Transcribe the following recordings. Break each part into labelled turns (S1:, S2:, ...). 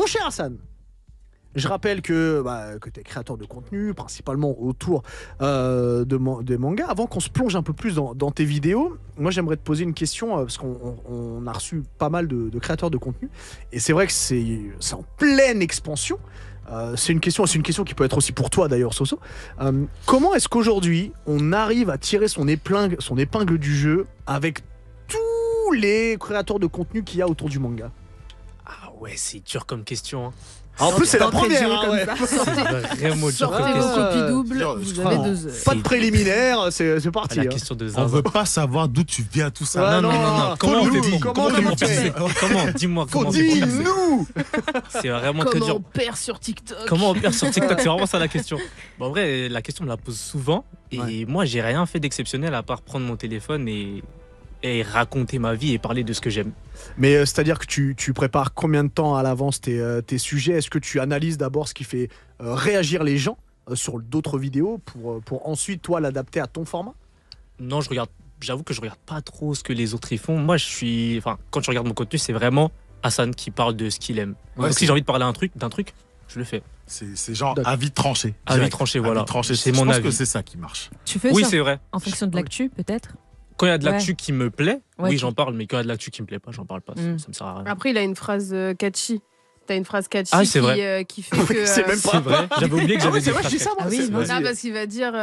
S1: Mon cher Hassan, je rappelle que tu es créateur de contenu, principalement autour des mangas. Avant qu'on se plonge un peu plus dans tes vidéos, moi j'aimerais te poser une question, parce qu'on a reçu pas mal de créateurs de contenu, et c'est vrai que c'est en pleine expansion. C'est une question qui peut être aussi pour toi d'ailleurs, Soso. Comment est-ce qu'aujourd'hui on arrive à tirer son épingle du jeu avec tous les créateurs de contenu qu'il y a autour du manga?
S2: Ah ouais, c'est dur comme question. Hein.
S1: En plus, c'est la première. Ouais.
S2: C'est vraiment dur comme
S3: Sortez vos
S2: question.
S3: copies doubles, vous avez 2 heures.
S1: Pas de préliminaire, c'est parti.
S2: La
S1: hein.
S2: question de
S4: On
S2: Zaza.
S4: veut pas savoir d'où tu viens, tout ça.
S1: Ouais,
S2: non. Comment on fait
S1: Comment on fait
S2: Comment Dis-moi comment c'est
S1: Dis-nous.
S2: C'est vraiment très
S3: Comment
S2: dur.
S3: on perd sur TikTok?
S2: Comment on perd sur TikTok? C'est vraiment ça la question. Bon, en vrai, la question me la pose souvent. Et moi, j'ai rien fait d'exceptionnel à part prendre mon téléphone et raconter ma vie et parler de ce que j'aime.
S1: Mais c'est-à-dire que tu prépares combien de temps à l'avance tes sujets? Est-ce que tu analyses d'abord ce qui fait réagir les gens sur d'autres vidéos pour ensuite, toi, l'adapter à ton format?
S2: Non, j'avoue que je regarde pas trop ce que les autres y font. Moi, quand je regarde mon contenu, c'est vraiment Hassan qui parle de ce qu'il aime.
S4: Ouais,
S2: Donc si j'ai envie de parler d'un truc, je le fais.
S4: C'est genre avis tranché.
S2: Avis tranché, voilà.
S4: Avis tranché,
S2: C'est
S4: je
S2: mon
S4: pense
S2: avis.
S4: que c'est ça qui marche.
S3: Tu fais
S2: Oui,
S3: ça
S2: c'est vrai.
S3: en fonction de l'actu, peut-être?
S2: Quand il y a de l'actu qui me plaît,
S3: Ouais,
S2: oui,
S3: tu-
S2: j'en parle, mais quand il y a de l'actu qui me plaît pas, j'en parle pas. Ça me sert à rien.
S3: Après, il a une phrase catchy. T'as une phrase catchy
S2: Ah, c'est vrai.
S3: qui fait que.
S1: C'est même pas
S2: C'est vrai, j'avais oublié que j'avais
S1: c'est
S2: des
S1: vrai, je dis ça, moi.
S3: Ah oui,
S1: c'est-
S3: non,
S1: vas-y.
S3: parce qu'il va dire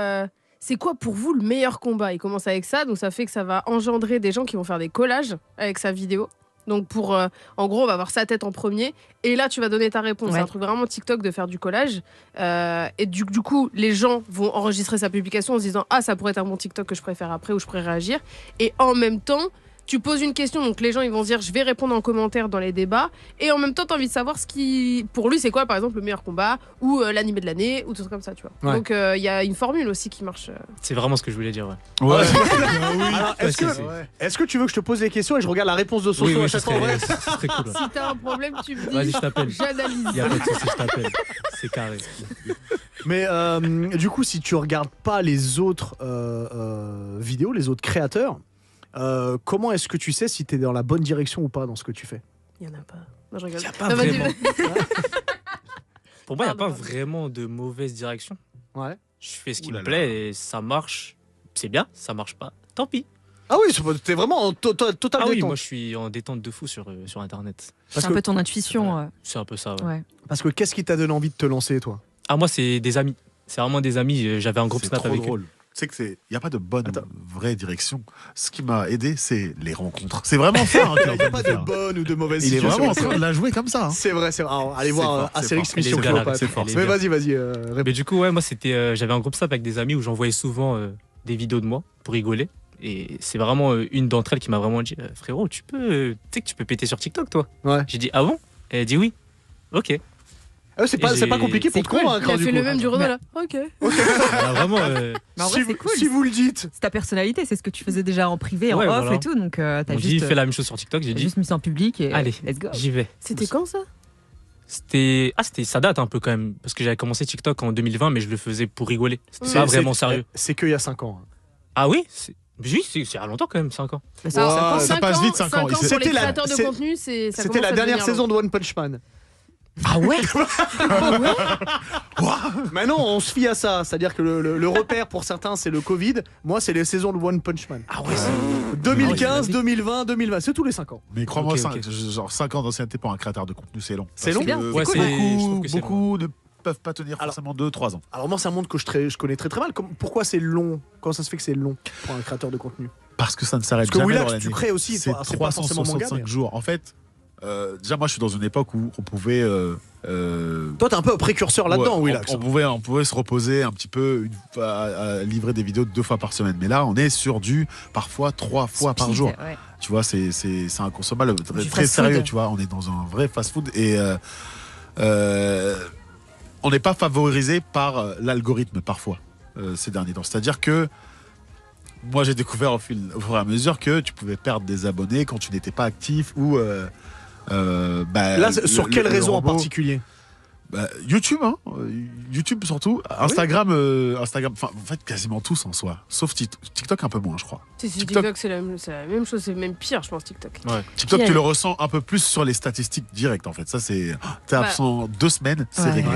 S3: c'est quoi pour vous le meilleur combat? Il commence avec ça, donc ça fait que ça va engendrer des gens qui vont faire des collages avec sa vidéo. Donc en gros, on va voir sa tête en premier, et là tu vas donner ta réponse.
S5: Ouais.
S3: C'est un truc vraiment TikTok de faire du collage. Et du coup, les gens vont enregistrer sa publication en se disant ah, ça pourrait être un bon TikTok que je préfère après, ou je pourrais réagir. Et en même temps, tu poses une question, donc les gens ils vont se dire je vais répondre en commentaire dans les débats, et en même temps tu as envie de savoir ce qui pour lui c'est quoi par exemple le meilleur combat ou l'animé de l'année ou tout ça comme ça, tu vois.
S1: Ouais.
S3: Donc il y a une formule aussi qui marche.
S2: C'est vraiment ce que je voulais dire. Ouais.
S4: Ouais.
S1: Alors, est-ce que tu veux que je te pose des questions et je regarde la réponse de Soso
S2: Oui,
S1: à
S2: ce
S1: chaque fois? Ouais.
S2: serait cool. Ouais.
S3: Si t'as un problème, tu me dis.
S2: Vas-y, je t'appelle.
S3: J'analyse.
S2: Il y a pas de souci, je t'appelle. C'est carré.
S1: Mais du coup, si tu regardes pas les autres vidéos, les autres créateurs, comment est-ce que tu sais si tu es dans la bonne direction ou pas dans ce que tu fais?
S3: Il y en a pas. Non, je rigole.
S2: Il y a pas
S3: Non, vas-y,
S2: vraiment.
S3: vas-y.
S2: Pour moi, il n'y a pas
S3: Pardon.
S2: vraiment de mauvaise direction.
S1: Ouais.
S2: Je fais ce qui
S4: Ouh là
S2: me
S4: là.
S2: plaît et ça marche. C'est bien, ça marche pas. Tant pis.
S1: Ah oui, t'es vraiment en total
S2: Ah oui,
S1: détente.
S2: moi je suis en détente de fou sur Internet.
S3: C'est un peu ton intuition.
S2: C'est un peu ça. Ouais.
S3: Ouais.
S1: Parce que qu'est-ce qui t'a donné envie de te lancer, toi?
S2: Ah, moi, c'est des amis. C'est vraiment des amis. J'avais un groupe
S4: C'est
S2: Snap
S4: trop
S2: avec eux.
S4: drôle. C'est que il n'y a pas de bonne
S1: Attends.
S4: vraie direction. Ce qui m'a aidé, c'est les rencontres. C'est vraiment ça. hein, qu'il est en
S1: Il n'y a
S4: train
S1: pas
S4: de
S1: de
S4: faire.
S1: bonne ou de mauvaise
S4: Il est
S1: situation.
S4: vraiment en train de la jouer comme ça. hein.
S1: C'est vrai, c'est vrai. Alors, allez
S4: C'est
S1: voir
S4: fort, c'est
S1: Astérix
S4: fort.
S1: Mission
S2: Elle est bien,
S1: Cléopâtre.
S4: c'est fort.
S2: Elle est
S1: Mais
S2: bien.
S1: vas-y, réponds.
S2: Mais du coup, ouais, moi, j'avais un groupe Snap avec des amis où j'envoyais souvent des vidéos de moi pour rigoler. Et c'est vraiment une d'entre elles qui m'a vraiment dit frérot, tu sais que tu peux péter sur TikTok, toi.
S1: Ouais.
S2: J'ai dit ah bon? Elle a dit oui. Ok.
S1: C'est pas
S2: j'ai-
S1: compliqué pour
S3: C'est
S1: te
S3: cool.
S1: convaincre.
S3: Il a
S1: hein, du
S3: fait
S1: coup.
S3: le même du Renault là. Ok.
S2: Elle a vraiment.
S5: Mais en vrai, c'est cool.
S1: Si vous le dites.
S5: C'est ta personnalité, c'est ce que tu faisais déjà en privé, en
S2: Ouais,
S5: off
S2: voilà.
S5: et tout. Donc, t'as
S2: On dit
S5: juste,
S2: fait la même chose sur TikTok. J'ai dit
S5: juste mis ça en public et
S2: allez,
S5: let's go.
S2: j'y vais.
S3: C'était quand ça?
S2: Ça date un peu quand même parce que j'avais commencé TikTok en 2020, mais je le faisais pour rigoler. C'était
S3: C'est-
S2: pas vraiment sérieux.
S1: C'est qu'il y a 5 ans. hein.
S2: Ah oui? Oui, c'est il y a longtemps quand même, 5 ans.
S5: Bah,
S3: Alors,
S1: Ouais,
S3: cinq
S4: ça passe
S3: ans-
S4: vite, 5 ans.
S3: Pour les
S1: C'était la-
S3: créateurs de
S1: c'est-
S3: contenu, ça
S1: C'était
S3: commence
S1: la
S3: à
S1: dernière
S3: devenir
S1: saison
S3: long.
S1: de One Punch Man.
S5: Ah ouais.
S1: Maintenant, on se fie à ça. C'est-à-dire que le repère pour certains, c'est le Covid. Moi, c'est les saisons de One Punch Man.
S2: Ah ouais,
S1: 2015, 2020, 2020. C'est tous les 5 ans.
S4: Mais crois-moi,
S2: Ok, ok.
S4: genre 5 ans d'ancienneté pour un créateur de contenu, c'est long.
S1: C'est
S4: Parce
S1: long
S4: que
S5: bien.
S2: Ouais,
S4: beaucoup,
S2: c'est- je trouve que c'est
S4: beaucoup ne peuvent pas tenir
S1: Alors-
S4: forcément 2-3 ans.
S1: Alors moi, c'est un monde que je connais très très mal. Pourquoi c'est long? Comment ça se fait que c'est long pour un créateur de contenu?
S4: Parce que ça ne s'arrête
S1: Parce que
S4: jamais dans
S1: Willax,
S4: l'année.
S1: tu crées aussi.
S4: C'est
S1: C'est pas forcément manga.
S4: 365
S1: mais-
S4: jours. En fait, déjà, moi, je suis dans une époque où on pouvait...
S1: Toi, t'es un peu précurseur là-dedans,
S4: ouais,
S1: Willax.
S4: on pouvait se reposer un petit peu à livrer des vidéos 2 fois par semaine. Mais là, on est sur du parfois 3 fois par
S5: Speed,
S4: jour.
S5: ouais.
S4: Tu vois, c'est un consommable très,
S5: Du
S4: très
S5: fast-food.
S4: sérieux. Tu vois, on est dans un vrai fast-food et on n'est pas favorisé par l'algorithme parfois ces derniers temps. C'est-à-dire que moi, j'ai découvert au fur et à mesure que tu pouvais perdre des abonnés quand tu n'étais pas actif ou
S1: Là, sur quelle raison en
S4: robot-
S1: particulier?
S4: YouTube, hein. YouTube surtout. Instagram, enfin, en fait, quasiment tous en soi. Sauf TikTok un peu moins, je crois.
S3: Si,
S4: TikTok.
S3: TikTok, c'est la même chose, c'est même pire, je pense, TikTok.
S2: Ouais.
S4: TikTok,
S5: Puis,
S4: tu le ressens un peu plus sur les statistiques directes, en fait. Ça, c'est. T'es
S3: Bah.
S4: absent 2 semaines, c'est
S5: Ouais.
S4: réglé.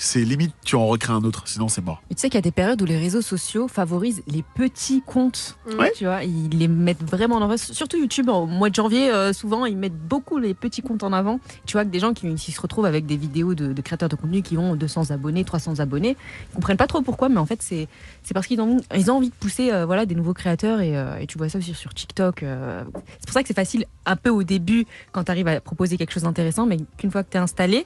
S4: C'est limite, tu en recrées un autre, sinon c'est mort.
S5: Et tu sais qu'il y a des périodes où les réseaux sociaux favorisent les petits comptes.
S3: Ouais.
S5: Tu vois, ils les mettent vraiment en avant. Surtout YouTube, au mois de janvier, souvent, ils mettent beaucoup les petits comptes en avant. Tu vois que des gens qui se retrouvent avec des vidéos de créateurs de contenu qui ont 200 abonnés, 300 abonnés, ils comprennent pas trop pourquoi, mais en fait, c'est parce qu'ils ont envie de pousser voilà, des nouveaux créateurs et tu vois ça aussi sur TikTok. C'est pour ça que c'est facile un peu au début quand tu arrives à proposer quelque chose d'intéressant, mais qu'une fois que tu es installé,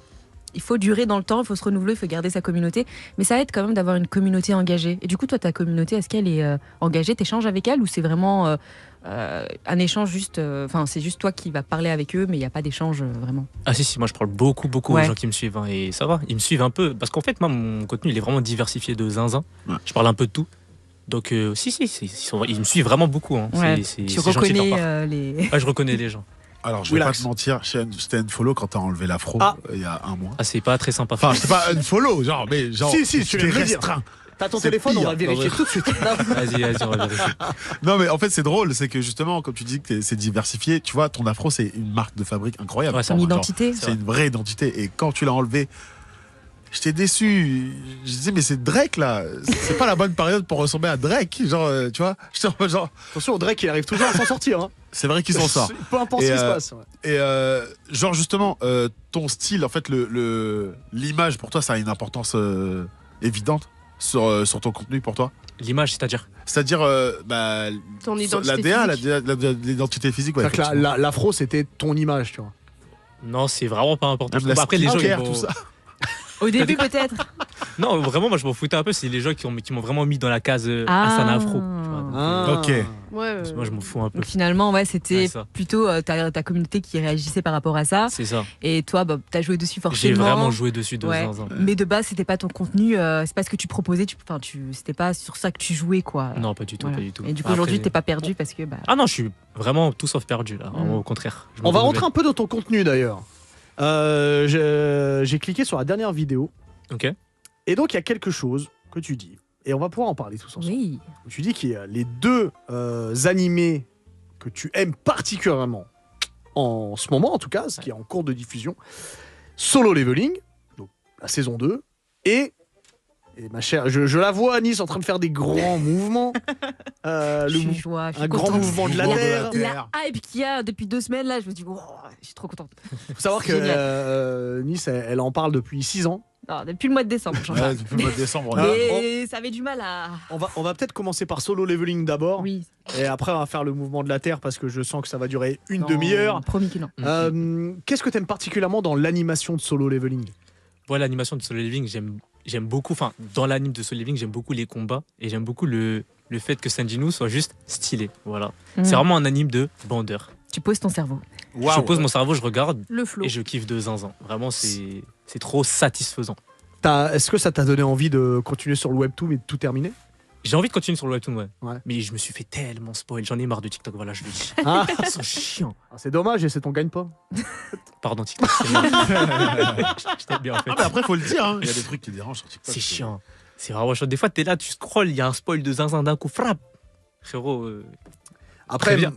S5: il faut durer dans le temps, il faut se renouveler, il faut garder sa communauté. Mais ça aide quand même d'avoir une communauté engagée. Et du coup, toi, ta communauté, est-ce qu'elle est engagée? T'échanges avec elle ou c'est vraiment un échange juste... Enfin, c'est juste toi qui vas parler avec eux, mais il n'y a pas d'échange vraiment.
S2: Ah si, moi je parle beaucoup
S5: Ouais.
S2: aux gens qui me suivent hein, et ça va, ils me suivent un peu parce qu'en fait moi mon contenu il est vraiment diversifié de zinzin.
S4: Ouais.
S2: Je parle un peu de tout. Donc ils me suivent vraiment beaucoup. Hein.
S5: Ouais.
S2: C'est
S5: Tu
S2: gentil de leur
S5: reconnais
S2: part.
S5: les...
S2: Ouais, je reconnais les gens.
S4: Alors, je vais
S1: Relax.
S4: pas te mentir, j'étais unfollow quand t'as enlevé l'afro
S1: Ah.
S4: il y a un mois.
S2: Ah c'est pas très sympa.
S4: Enfin, j'étais pas unfollow, genre, mais genre,
S1: Si, tu viens de
S4: t'es
S1: le dire.
S4: restreint.
S1: T'as ton
S4: C'est
S1: téléphone, on
S4: pire.
S1: va vérifier tout de suite.
S2: Vas-y, on va vérifier.
S4: Non, mais en fait, c'est drôle, c'est que justement, comme tu dis que c'est diversifié, tu vois, ton afro, c'est une marque de fabrique incroyable.
S2: Ouais, c'est
S5: Son
S2: vrai.
S5: identité.
S4: C'est une vraie identité. Et quand tu l'as enlevé, j'étais déçu. Je disais, mais c'est Drake là. C'est pas la bonne période pour ressembler à Drake. Genre, tu vois, j'étais en mode genre,
S1: Attention, Drake, il arrive toujours à s'en sortir. Hein.
S4: c'est vrai qu'il s'en sort.
S1: Peu importe
S4: Et,
S1: ce qui se passe. Ouais.
S4: Et genre, justement, ton style, en fait, l'image pour toi, ça a une importance évidente sur ton contenu pour toi.
S2: L'image, c'est-à-dire
S4: C'est-à-dire, bah,
S3: Ton identité
S4: l'ADA,
S3: physique.
S4: l'identité physique. Ouais,
S1: C'est-à-dire que
S4: effectivement.
S1: l'afro, c'était ton image, tu vois.
S2: non, c'est vraiment pas important.
S4: Même la
S2: Après les gens ils
S4: skincare,
S2: vont-
S4: tout ça.
S5: Au début, peut-être.
S2: Non, vraiment moi je m'en foutais un peu, c'est les gens qui m'ont vraiment mis dans la case Hassan Afro. tu vois. Donc,
S4: Ok.
S3: Ouais,
S2: moi je m'en fous un peu.
S5: Donc finalement, ouais, c'était
S2: Ouais, ça.
S5: plutôt ta communauté qui réagissait par rapport à ça.
S2: C'est ça.
S5: Et toi, bah, t'as joué dessus forcément.
S2: J'ai vraiment joué dessus de
S5: Ouais.
S2: zinzin.
S5: Mais de base, c'était pas ton contenu, c'est pas ce que tu proposais, c'était pas sur ça que tu jouais, quoi.
S2: Non, pas du tout,
S5: Voilà.
S2: pas du tout.
S5: Et du coup,
S2: Après-
S5: aujourd'hui, t'es pas perdu parce que. Bah,
S2: Ah non, je suis vraiment tout sauf perdu là.
S5: Mm.
S2: Au contraire. Je
S1: On va
S2: me
S1: rentrer un peu dans ton contenu d'ailleurs. J'ai cliqué sur la dernière vidéo.
S2: Ok.
S1: Et donc, il y a quelque chose que tu dis. Et on va pouvoir en parler tous ensemble.
S5: oui.
S1: Tu dis qu'il y a les deux animés que tu aimes particulièrement en ce moment, en tout cas, ce qui est en cours de diffusion. Solo Leveling, donc la saison 2, et ma chère, je la vois, Anis, en train de faire des grands mouvements.
S5: Je suis joie, je suis
S1: un grand
S5: contente.
S1: mouvement de la
S4: Mouvement de
S1: terre.
S4: la terre.
S5: La hype qu'il y a depuis 2 semaines, là, je me dis, oh, je suis trop contente.
S1: Faut savoir que
S5: C'est génial.
S1: Nice, elle en parle depuis 6 ans.
S5: Non, depuis le mois de décembre, j'en
S4: Ouais,
S5: parle.
S4: depuis le mois de décembre. on
S1: Ah,
S4: est-
S5: Mais ça avait du mal à.
S1: On va peut-être commencer par Solo Leveling d'abord.
S5: Oui.
S1: Et après, on va faire le mouvement de la Terre parce que je sens que ça va durer une
S5: Non,
S1: demi-heure.
S5: Promis que non.
S1: Qu'est-ce que tu aimes particulièrement dans l'animation de Solo Leveling?
S2: Ouais, l'animation de Solo Leveling, j'aime beaucoup. Enfin, dans l'anime de Solo Leveling, j'aime beaucoup les combats et j'aime beaucoup le fait que Sanjinu soit juste stylé. Voilà.
S5: Mm.
S2: C'est vraiment un anime de bandeur.
S5: Tu poses ton cerveau.
S2: Je pose mon cerveau, je regarde
S3: Le flow.
S2: et je kiffe de zinzin. Vraiment, c'est trop satisfaisant.
S1: Est-ce que ça t'a donné envie de continuer sur le webtoon et de tout terminer?
S2: J'ai envie de continuer sur le webtoon, ouais.
S1: Ouais.
S2: Mais je me suis fait tellement spoil. J'en ai marre de TikTok, voilà, je le dis.
S1: Ah,
S2: Ils sont chiants.
S1: c'est dommage et c'est ton gagne-pas.
S2: Pardon, TikTok. c'est bien. Je t'aime bien, en fait.
S4: Ah, mais après, faut le dire, hein. Il y a des trucs qui dérangent sur TikTok.
S2: C'est chiant. C'est vraiment chiant. Des fois, t'es là, tu scrolles, il y a un spoil de zinzin d'un coup, frappe. Frérot,
S1: Après,
S2: Très bien.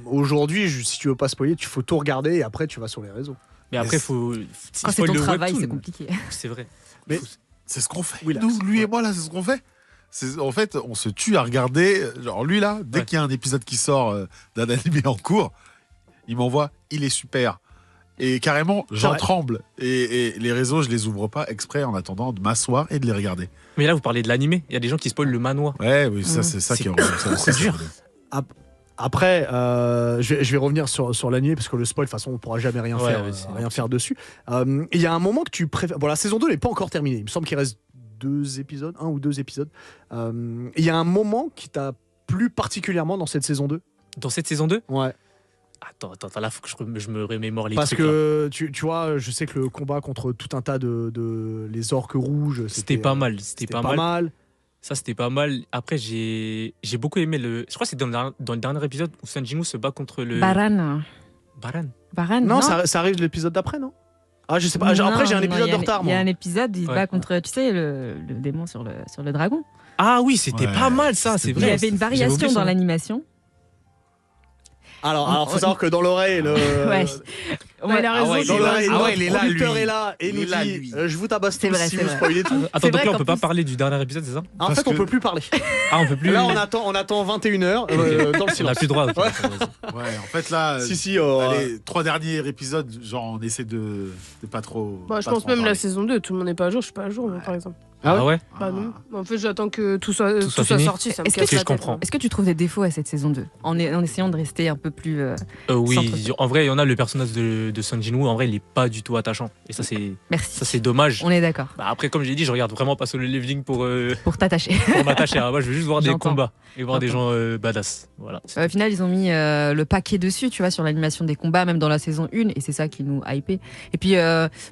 S1: aujourd'hui, si tu veux pas spoiler, tu faut tout regarder et après tu vas sur les réseaux.
S2: mais après,
S4: Mais
S2: faut.
S5: Quand c'est
S2: spoil
S5: ton
S2: le
S5: travail,
S2: webtoon.
S5: c'est compliqué.
S2: C'est vrai.
S1: Mais-
S4: C'est ce qu'on fait.
S1: Oui, là,
S4: Nous,
S1: c'est-
S4: lui et moi, là, c'est ce qu'on fait. En fait, on se tue à regarder. Genre, lui, là, dès
S2: Ouais.
S4: qu'il y a un épisode qui sort d'un animé en cours, il m'envoie, il est super. Et carrément, j'en
S1: vrai.
S4: tremble. Et les réseaux, je les ouvre pas exprès en attendant de m'asseoir et de les regarder.
S2: Mais là, vous parlez de l'animé. Il y a des gens qui spoilent le manoir.
S4: Ouais, oui, ça,
S5: Mm.
S4: c'est ça
S2: C'est
S4: qui est relou. Ça,
S2: trop dur.
S1: Après, je vais revenir sur l'anime parce que le spoil, de toute façon, on pourra jamais rien
S2: Ouais,
S1: faire,
S2: ouais, c'est
S1: rien faire dessus. Il y a un moment que tu préfères. Bon, la saison 2 n'est pas encore terminée. Il me semble qu'il reste 2 épisodes, 1 ou 2 épisodes. Il y a un moment qui t'a plu particulièrement dans cette saison 2.
S2: Dans cette saison 2.
S1: Ouais.
S2: Attends, là, faut que je me remémore les
S1: Parce
S2: trucs. là.
S1: que tu vois, je sais que le combat contre tout un tas de les orques rouges,
S2: C'était pas mal.
S1: C'était pas mal.
S2: Ça, c'était pas mal. Après, j'ai beaucoup aimé le. Je crois que c'est dans le dernier épisode où Sanjinu se bat contre le.
S5: Baran.
S2: Baran.
S5: Baran,
S1: Non, ça arrive de l'épisode d'après, non? Ah, je sais pas. Après, j'ai un
S5: Non,
S1: épisode
S5: il y a
S1: de retard,
S5: Il y a
S1: moi.
S5: un épisode, il se
S2: Ouais.
S5: bat contre, tu sais, le démon sur le dragon.
S2: Ah oui, c'était
S4: Ouais,
S2: pas mal ça, c'est
S4: c'était
S5: Il
S2: vrai.
S5: y avait une
S2: J'avais oublié
S5: variation
S2: son
S5: dans
S2: nom.
S5: l'animation.
S1: Alors, faut savoir que dans l'oreille,
S5: Ouais.
S3: Ouais, il a raison.
S4: ouais,
S3: c'est
S1: dans
S4: il est là,
S3: vrai.
S1: l'oreille,
S4: ah ouais,
S1: notre
S4: il est là,
S1: producteur
S4: lui.
S1: est là et
S4: Il
S1: nous
S4: est là,
S1: dit
S4: lui.
S1: je vous tabasse
S5: C'est
S1: tous
S5: vrai,
S1: si
S5: c'est
S1: vous
S5: vrai.
S1: spoilez tout.
S2: Attends,
S5: C'est
S2: donc
S5: vrai
S2: là on
S5: qu'en
S2: peut pas
S5: plus-
S2: parler du dernier épisode, c'est ça?
S1: En
S4: Parce
S1: fait, on
S4: que-
S1: peut plus parler.
S2: Ah, on peut plus.
S1: Là, on attend 21h dans le
S2: On a
S1: silence.
S2: plus droit. ok,
S1: Ouais.
S2: d'accord, vas-y.
S4: Ouais, en fait, là,
S1: Si,
S4: les 3 derniers épisodes, genre, on essaie de pas trop.
S3: Bah, je
S4: pas
S3: pense
S4: trop en
S3: même la
S4: parler.
S3: saison 2, tout le monde n'est pas à jour, je suis pas à jour, moi, par exemple.
S1: Ah
S2: Ah ouais?
S3: Bah non. En fait, j'attends que tout soit
S2: fini.
S3: sorti, ça me
S5: Est-ce que
S3: casse
S2: tu-
S3: la
S2: je
S3: tête.
S2: comprends.
S5: Est-ce que tu trouves des défauts à cette saison 2 en essayant de rester un peu plus.
S2: Oui,
S5: Centre-
S2: en vrai, il y en a le personnage de Sung Jin-woo, en vrai, il est pas du tout attachant. Et ça, c'est
S5: Merci.
S2: dommage.
S5: On est d'accord.
S2: Bah, après, comme j'ai dit, je regarde vraiment pas Solo Leveling
S5: Pour t'attacher.
S2: pour m'attacher. Moi, je veux juste voir des
S5: J'entends.
S2: combats et voir des
S5: J'entends.
S2: gens badass. Voilà.
S5: Au final, ils ont mis le paquet dessus, tu vois, sur l'animation des combats, même dans la saison 1, et c'est ça qui nous hypait. Et puis,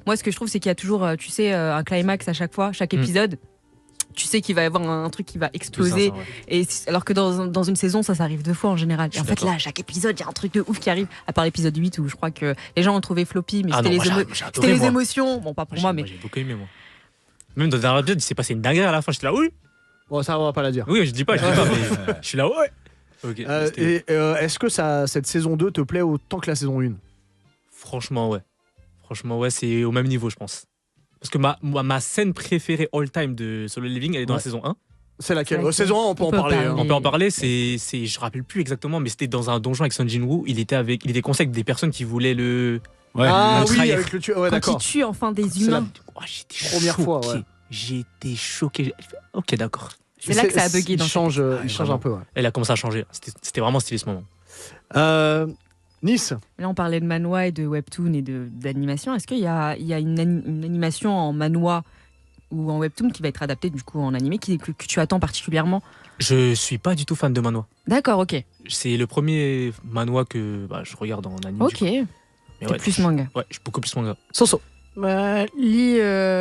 S5: moi, ce que je trouve, c'est qu'il y a toujours, tu sais, un climax à chaque fois, chaque épisode. Tu sais qu'il va y avoir un truc qui va exploser. Alors que dans une saison, ça arrive 2 fois en général. Et
S2: Je
S5: en
S2: suis
S5: fait,
S2: d'accord.
S5: là, chaque épisode, il y a un truc de ouf qui arrive. À part l'épisode 8 où je crois que les gens ont trouvé floppy, mais
S2: Ah
S5: c'était
S2: non,
S5: les,
S2: moi,
S5: émo-
S2: j'ai adoré,
S5: c'était les
S2: moi.
S5: émotions. Bon, pas pour moi, mais.
S2: J'ai beaucoup aimé, moi. Même dans le dernier épisode, il s'est passé une dinguerie à la fin. J'étais là, oui.
S1: Bon, ça, on va pas la dire.
S2: Oui, je dis pas, mais je suis là, ouais. Ok. c'était-
S1: Est-ce que cette saison 2 te plaît autant que la saison 1?
S2: Franchement, ouais. Franchement, ouais, c'est au même niveau, je pense. Parce que ma scène préférée all-time de Solo Leveling, elle est dans
S1: Ouais.
S2: la saison 1.
S1: C'est laquelle?
S5: C'est laquelle
S1: Saison 1, on peut en parler. hein.
S2: On peut en parler, je rappelle plus exactement, mais c'était dans un donjon avec Sung Jin-woo. Il était conseil avec des personnes qui voulaient le.
S4: Ouais,
S1: Ah
S2: le
S1: oui,
S2: trahir.
S1: avec le tueur. Ouais,
S5: Quand
S1: d'accord.
S5: ils tuent enfin des
S1: C'est la
S5: humains,
S2: Oh, j'étais
S1: première fois,
S2: choqué.
S1: ouais.
S2: J'ai été choqué. Ok, d'accord.
S5: c'est là que ça a bugué
S1: Il
S5: dans
S1: change,
S2: Ah,
S1: il change
S2: vraiment.
S1: un peu. Ouais.
S2: Elle a commencé à changer. C'était vraiment stylé ce moment.
S1: Nice.
S5: Là, on parlait de manhwa et de webtoon et d'animation. Est-ce qu'il y a une animation en manhwa ou en webtoon qui va être adaptée du coup en animé que tu attends particulièrement?
S2: Je suis pas du tout fan de manhwa.
S5: D'accord, ok.
S2: C'est le premier manhwa que je regarde en anime.
S5: Ok.
S2: Mais
S5: T'es
S2: ouais,
S5: plus manga.
S2: Ouais, je suis beaucoup plus manga.
S1: Soso.
S3: Bah, lis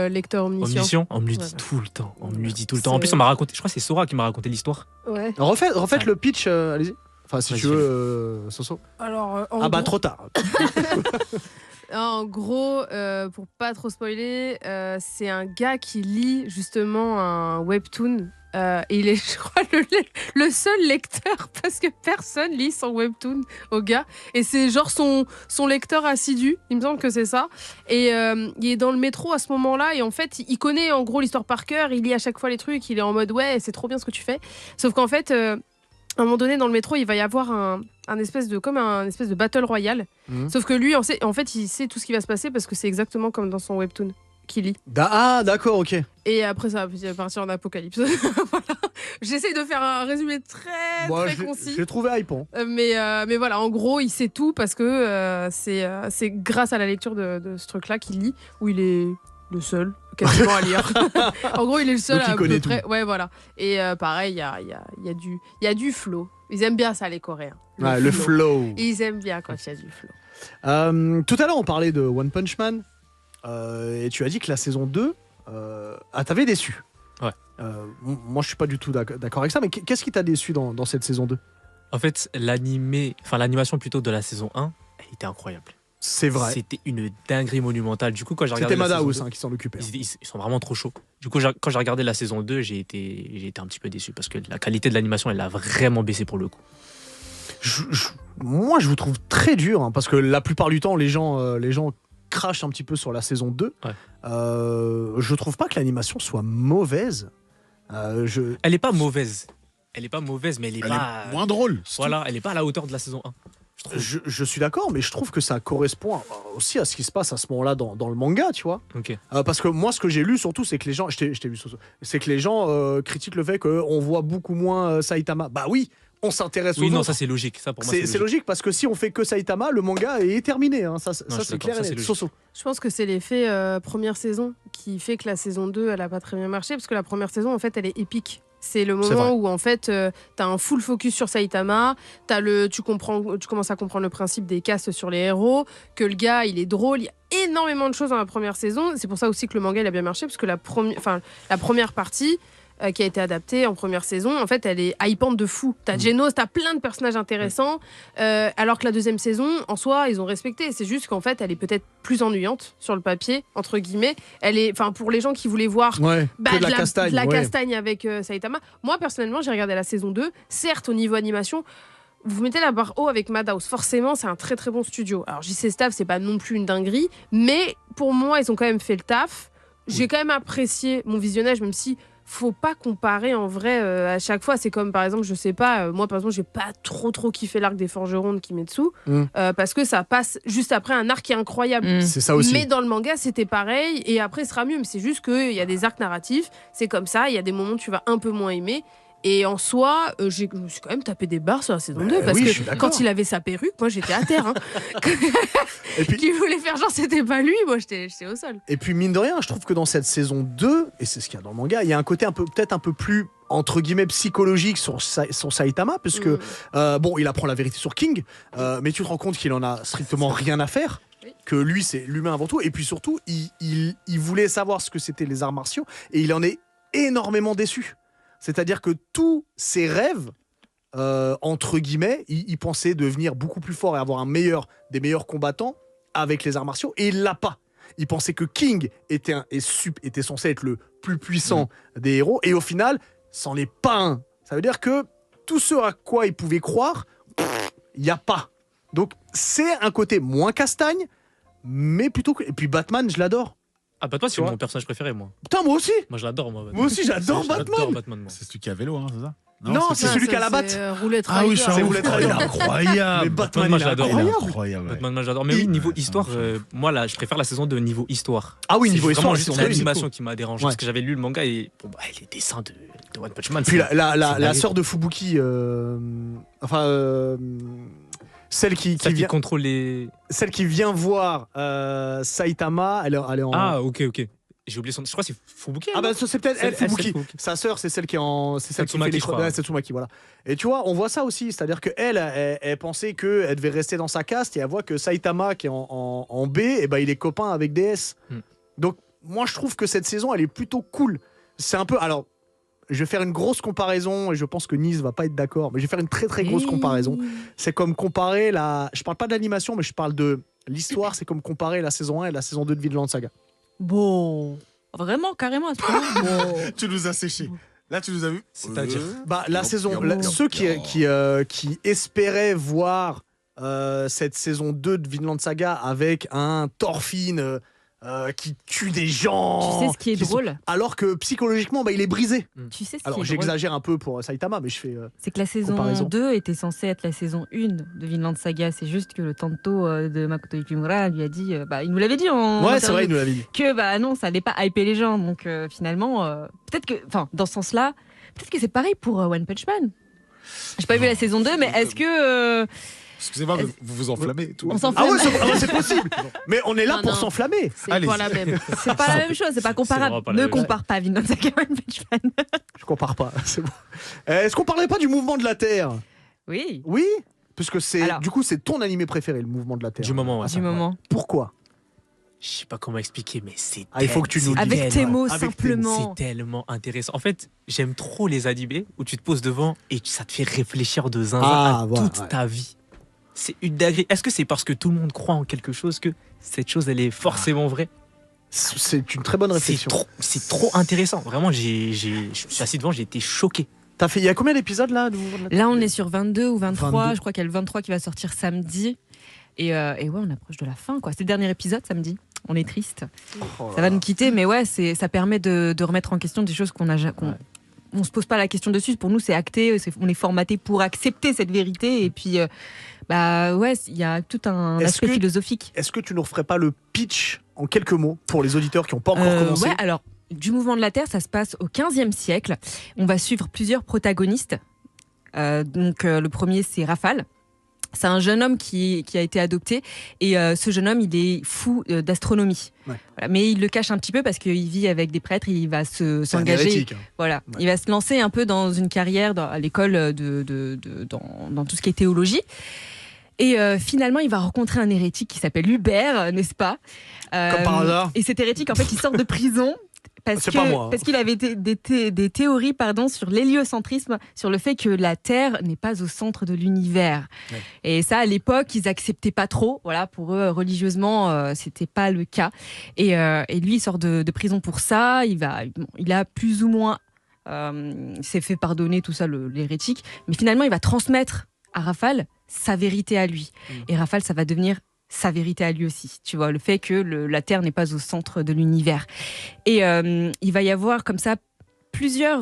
S3: lecteur omniscient.
S2: Omniscient, on me le dit
S3: Voilà.
S2: tout le temps. On me le dit tout le temps. En
S3: C'est-
S2: plus, on m'a raconté. Je crois que c'est Sora qui m'a raconté l'histoire.
S3: Ouais.
S1: Refaites
S2: Ouais.
S1: le pitch, allez-y. Enfin, si
S2: Vas-y,
S1: tu veux, Soso.
S3: Alors, en
S1: Ah bah,
S3: gros-
S1: trop tard.
S3: En gros, pour pas trop spoiler, c'est un gars qui lit justement un webtoon. Et il est, je crois, le seul lecteur parce que personne lit son webtoon au gars. Et c'est genre son lecteur assidu, il me semble que c'est ça. Et il est dans le métro à ce moment-là. Et en fait, il connaît en gros l'histoire par cœur. Il lit à chaque fois les trucs. Il est en mode ouais, c'est trop bien ce que tu fais. Sauf qu'en fait, à un moment donné, dans le métro, il va y avoir un espèce de battle royale.
S1: Mhm.
S3: Sauf que lui, en fait, il sait tout ce qui va se passer parce que c'est exactement comme dans son webtoon qu'il lit.
S1: Ah, d'accord, ok.
S3: Et après, ça va partir en apocalypse. Voilà. J'essaie de faire un résumé très,
S1: Moi,
S3: très
S1: je
S3: concis.
S1: l'ai trouvé hypant.
S3: Mais voilà, en gros, il sait tout parce que c'est grâce à la lecture de ce truc-là qu'il lit, où il est le seul quasiment à lire. En gros, il est le seul
S1: Donc, il
S3: à
S1: connaît
S3: peu près. Ouais, voilà. Et pareil, il y a du flow. Ils aiment bien ça, les Coréens.
S1: Ouais, le flow.
S3: Ils aiment bien quand il y a du flow.
S1: Tout à l'heure, on parlait de One Punch Man. Et tu as dit que la saison 2 t'avait déçu.
S2: Ouais.
S1: Moi, je suis pas du tout d'accord avec ça, mais qu'est-ce qui t'a déçu dans cette saison 2?
S2: En fait, l'animation plutôt de la saison 1, elle était incroyable.
S1: C'est vrai.
S2: C'était une dinguerie monumentale. Du coup, quand j'ai regardé
S1: C'était
S2: la saison
S1: Madhouse
S2: 2,
S1: qui s'en occupait.
S2: ils sont vraiment trop chauds. Du coup, quand j'ai regardé la saison 2, j'ai été un petit peu déçu parce que la qualité de l'animation, elle a vraiment baissé pour le coup.
S1: Moi, je vous trouve très dur, hein, parce que la plupart du temps, les gens crachent un petit peu sur la saison 2.
S2: Ouais.
S1: Je trouve pas que l'animation soit mauvaise.
S2: Elle est pas mauvaise. Elle est pas mauvaise, mais elle est
S4: Elle
S2: pas.
S4: est moins drôle. c'est
S2: Voilà, elle est pas à la hauteur de la saison 1. Je trouve.
S1: Je suis d'accord, mais je trouve que ça correspond aussi à ce qui se passe à ce moment-là dans le manga, tu vois.
S2: Ok.
S1: Parce que moi, ce que j'ai lu surtout, c'est que les gens, je t'ai vu, Soso, c'est que les gens critiquent le fait qu'on voit beaucoup moins Saitama. Bah oui, on s'intéresse
S2: Oui,
S1: aux
S2: non,
S1: autres.
S2: ça c'est logique. Ça pour moi,
S1: C'est logique parce que si on fait que Saitama, le manga est terminé. Hein. Ça
S2: je suis
S1: c'est
S2: d'accord,
S1: clair
S2: ça,
S1: et
S2: c'est
S1: net.
S2: logique.
S1: Soso.
S3: Je pense que c'est l'effet première saison qui fait que la saison 2, elle a pas très bien marché parce que la première saison, en fait, elle est épique. C'est le
S1: C'est vrai.
S3: moment où en fait t'as un full focus sur Saitama, tu commences à comprendre le principe des castes sur les héros, que le gars il est drôle, il y a énormément de choses dans la première saison. C'est pour ça aussi que le manga il a bien marché parce que la première partie, qui a été adaptée en première saison. En fait, elle est hypante de fou. T'as Genos, t'as plein de personnages intéressants, alors que la deuxième saison, en soi, ils ont respecté. C'est juste qu'en fait, elle est peut-être plus ennuyante sur le papier, entre guillemets. Elle est, enfin, pour les gens qui voulaient voir
S1: Ouais, que de la castagne.
S3: de la
S1: ouais.
S3: castagne avec Saitama. Moi, personnellement, j'ai regardé la saison 2. Certes, au niveau animation, vous mettez la barre haut avec Madhouse. Forcément, c'est un très très bon studio. Alors, JC Staff, c'est pas non plus une dinguerie, mais pour moi, ils ont quand même fait le taf. J'ai quand même apprécié mon visionnage, même si faut pas comparer en vrai à chaque fois. C'est comme par exemple, je sais pas, moi par exemple, j'ai pas trop kiffé l'arc des forgerons de Kimetsu parce que ça passe juste après un arc qui est incroyable.
S1: C'est ça aussi.
S3: Mais dans le manga, c'était pareil. Et après, ce sera mieux. Mais c'est juste qu'il y a des arcs narratifs. C'est comme ça. Il y a des moments où tu vas un peu moins aimer. Et en soi, je me suis quand même tapé des barres sur la saison 2. Parce
S1: oui, je
S3: que
S1: suis d'accord.
S3: quand il avait sa perruque, moi, j'étais à terre. Hein.
S1: Et puis,
S3: Qui voulait faire genre, c'était pas lui. Moi, j'étais au sol.
S1: Et puis mine de rien, je trouve que dans cette saison 2, et c'est ce qu'il y a dans le manga, il y a un côté peut-être un peu plus entre guillemets psychologique sur Saitama, puisque bon, il apprend la vérité sur King, mais tu te rends compte qu'il en a strictement rien à faire. Que lui, c'est l'humain avant tout, et puis surtout, il voulait savoir ce que c'était les arts martiaux, et il en est énormément déçu. C'est-à-dire que tous ses rêves, entre guillemets, il pensait devenir beaucoup plus fort et avoir des meilleurs combattants avec les arts martiaux, et il l'a pas. Il pensait que King était censé être le plus puissant des héros, et au final, c'en est pas un. Ça veut dire que tout ce à quoi il pouvait croire, il n'y a pas. Donc c'est un côté moins castagne, mais plutôt que... Et puis Batman, je l'adore.
S2: Ah, Batman, c'est
S1: Tu vois
S2: mon personnage préféré, moi.
S1: Putain, moi aussi.
S2: Moi, je l'adore, moi. Batman.
S1: Moi aussi, j'adore Batman.
S2: J'adore Batman, moi.
S4: C'est celui qui a vélo, hein, c'est ça?
S1: Non, c'est celui qui a la batte.
S3: Roulette
S4: Ah oui,
S3: Rider.
S1: c'est Roulette Rider.
S4: incroyable.
S1: Mais Batman,
S2: moi,
S1: il est
S2: je l'adore.
S1: incroyable.
S2: Batman, moi, j'adore. Mais oui, niveau histoire, moi, là, je préfère la saison de niveau histoire.
S1: Ah oui,
S2: C'est
S1: niveau histoire,
S2: vraiment
S1: c'est
S2: juste
S1: très
S2: l'animation qui m'a dérangé.
S1: Ouais.
S2: Parce que j'avais lu le manga et bon, bah, les dessins de One Punch Man.
S1: Puis
S2: c'est
S1: la
S2: dingue.
S1: sœur de Fubuki, celle qui vient,
S2: contrôle les.
S1: celle qui vient voir Saitama, elle est en.
S2: Ah, ok. J'ai oublié son. Je crois que c'est Fubuki.
S1: Ah bah c'est peut-être elle,
S2: C'est
S1: Fubuki.
S2: Fubuki.
S1: Sa sœur, c'est celle qui est en, c'est celle qui fait
S2: Satsumaki,
S1: les
S2: je crois.
S1: ouais, Satsumaki, voilà. Et tu vois, on voit ça aussi, c'est-à-dire que elle pensait que elle devait rester dans sa caste et elle voit que Saitama qui est en B, et ben il est copain avec DS. Donc moi je trouve que cette saison elle est plutôt cool. C'est un peu, alors je vais faire une grosse comparaison et je pense que Nice va pas être d'accord, mais je vais faire une très très grosse comparaison. C'est comme comparer je parle pas de l'animation, mais je parle de l'histoire. C'est comme comparer la saison 1 et la saison 2 de Vinland Saga.
S5: Bon, vraiment, carrément, à ce point-là. Bon.
S4: Tu nous as séché. Là, tu nous as vu.
S2: C'est-à-dire
S1: Bah, la
S4: Bien,
S1: saison,
S4: bien, bien,
S1: ceux
S4: bien.
S1: qui espéraient voir cette saison 2 de Vinland Saga avec un Thorfinn qui tue des gens.
S5: Tu sais ce qui est drôle
S1: Alors que psychologiquement, bah, il est brisé.
S5: Tu sais ce qui
S1: Alors
S5: est drôle
S1: j'exagère un peu pour Saitama, mais je fais.
S5: C'est que la saison
S1: comparaison.
S5: 2 était censée être la saison 1 de Vinland Saga. C'est juste que le tanto de Makoto Yukimura lui a dit, il nous l'avait dit en
S1: Ouais, c'est
S5: interview,
S1: vrai, il nous l'avait dit.
S5: que bah non, ça allait pas hyper les gens. Donc finalement, peut-être que, enfin, dans ce sens-là, peut-être que c'est pareil pour One Punch Man. J'ai pas vu la saison 2, mais est-ce que
S4: Excusez-moi, vous vous enflammez. Tout.
S5: on s'en
S1: Ah ouais,
S5: fout
S1: c'est possible. Mais on est là
S3: Non,
S1: pour
S3: non.
S1: s'enflammer.
S3: C'est
S4: Allez.
S3: pas la même.
S5: C'est pas la même chose, c'est pas
S2: C'est
S5: comparable.
S2: vraiment pas la
S5: Ne
S2: même chose.
S5: compare pas Vinland Saga et One Punch Man.
S1: Je compare pas. C'est bon. Est-ce qu'on parlait pas du mouvement de la Terre?
S5: Oui,
S1: Oui, puisque c'est
S5: Alors.
S1: du coup c'est ton animé préféré, le mouvement de la Terre.
S2: Du moment, ouais.
S5: du moment.
S1: Pourquoi?
S2: Je sais pas comment expliquer, mais c'est.
S1: Ah, il faut que tu nous
S2: c'est
S1: dises.
S5: Avec tes mots,
S1: Avec tes mots.
S5: simplement.
S2: C'est tellement intéressant. En fait, j'aime trop les animés où tu te poses devant et ça te fait réfléchir de zinzin à
S1: voilà,
S2: toute
S1: ouais.
S2: ta vie. C'est une dinguerie. Est-ce que c'est parce que tout le monde croit en quelque chose que cette chose, elle est forcément vraie?
S1: C'est une très bonne réflexion.
S2: C'est trop intéressant. Vraiment, je suis assis devant, j'ai été choqué.
S1: Il y a combien d'épisodes là du mouvement de la Terre?
S5: Là, on est sur 22 ou 23.
S1: 22.
S5: Je crois qu'il y a le 23 qui va sortir samedi. Et ouais, on approche de la fin, quoi. C'est le dernier épisode samedi. On est triste.
S1: Oh là
S5: Ça va nous quitter, mais ouais, ça permet de remettre en question des choses qu'on a. On se pose pas la question dessus. Pour nous, c'est acté. On est formaté pour accepter cette vérité. Et puis, bah ouais, il y a tout un
S1: Est-ce
S5: aspect
S1: que-
S5: philosophique.
S1: Est-ce que tu nous referais pas le pitch en quelques mots pour les auditeurs qui n'ont pas encore commencé?
S5: Ouais, alors, du mouvement de la Terre, ça se passe au 15e siècle. On va suivre plusieurs protagonistes. Le premier, c'est Rafale. C'est un jeune homme qui a été adopté. Et ce jeune homme, il est fou d'astronomie.
S1: Ouais.
S5: Voilà, mais il le cache un petit peu parce qu'il vit avec des prêtres. Il va
S1: C'est un
S5: s'engager.
S1: hérétique, hein.
S5: Voilà.
S1: Ouais.
S5: Il va se lancer un peu dans une carrière à l'école dans tout ce qui est théologie. Et finalement, il va rencontrer un hérétique qui s'appelle Hubert, n'est-ce pas?
S1: Comme par hasard.
S5: Et cet hérétique, en fait, il sort de prison
S1: C'est pas moi, hein.
S5: Parce qu'il avait des théories sur l'héliocentrisme, sur le fait que la Terre n'est pas au centre de l'univers.
S1: Ouais.
S5: Et ça, à l'époque, ils acceptaient pas trop. Voilà, pour eux, religieusement, c'était pas le cas. Et lui, il sort de prison pour ça. Il a plus ou moins s'est fait pardonner tout ça, l'hérétique. Mais finalement, il va transmettre à Rafale sa vérité à lui. Et Rafale, ça va devenir sa vérité à lui aussi, tu vois, le fait que la Terre n'est pas au centre de l'univers. Et il va y avoir comme ça plusieurs